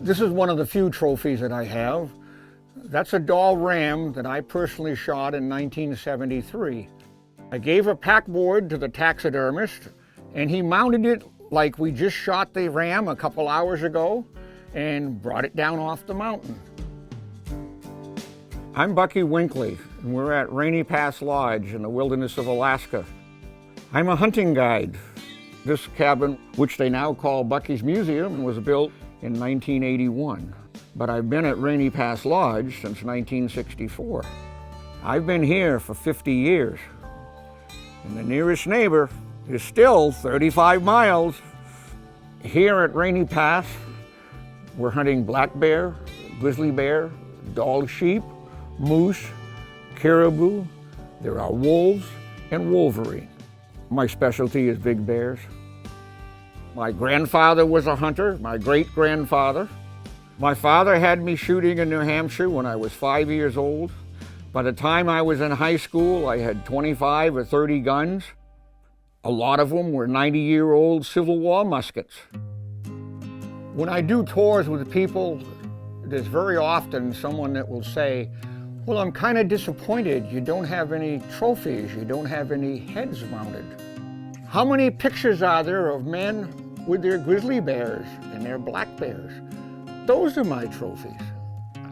This is one of the few trophies that I have. That's a doll ram that I personally shot in 1973. I gave a pack board to the taxidermist, and he mounted it like we just shot the ram a couple hours ago and brought it down off the mountain. I'm Buckey Winkley, and we're at Rainy Pass Lodge in the wilderness of Alaska. I'm a hunting guide. This cabin, which they now call Buckey's Museum, was built in 1981. But I've been at Rainy Pass Lodge since 1964. I've been here for 50 years. And the nearest neighbor is still 35 miles. Here at Rainy Pass, we're hunting black bear, grizzly bear, dog sheep, moose, caribou. There are wolves and wolverine. My specialty is big bears. My grandfather was a hunter, my great-grandfather. My father had me shooting in New Hampshire when I was 5 years old. By the time I was in high school, I had 25 or 30 guns. A lot of them were 90-year-old Civil War muskets. When I do tours with people, there's very often someone that will say, well, I'm kind of disappointed you don't have any trophies, you don't have any heads mounted. How many pictures are there of men with their grizzly bears and their black bears? Those are my trophies.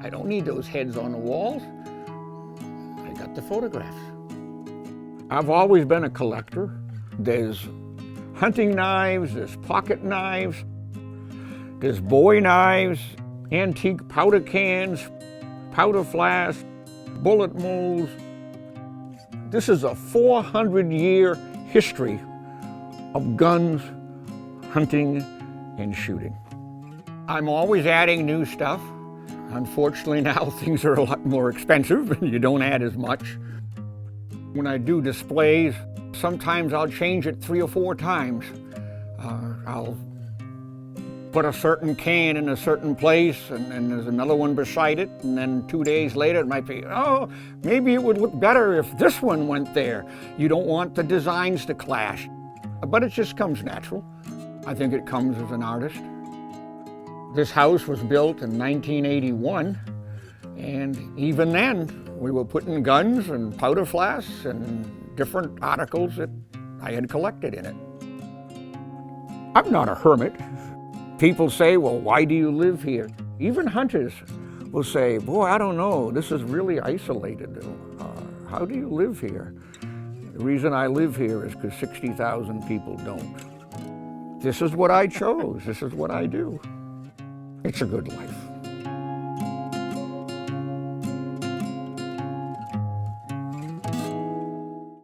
I don't need those heads on the walls. I got the photographs. I've always been a collector. There's hunting knives, there's pocket knives, there's bowie knives, antique powder cans, powder flasks, bullet molds. This is a 400-year history of guns, hunting, and shooting. I'm always adding new stuff. Unfortunately now things are a lot more expensive and you don't add as much. When I do displays, sometimes I'll change it 3 or 4 times. I'll put a certain can in a certain place and there's another one beside it, and then 2 days later it might be, oh, maybe it would look better if this one went there. You don't want the designs to clash. But it just comes natural. I think it comes as an artist. This house was built in 1981, and even then we were putting guns and powder flasks and different articles that I had collected in it. I'm not a hermit. People say, well, why do you live here? Even hunters will say, boy, I don't know, this is really isolated. How do you live here? The reason I live here is because 60,000 people don't. This is what I chose. This is what I do. It's a good life.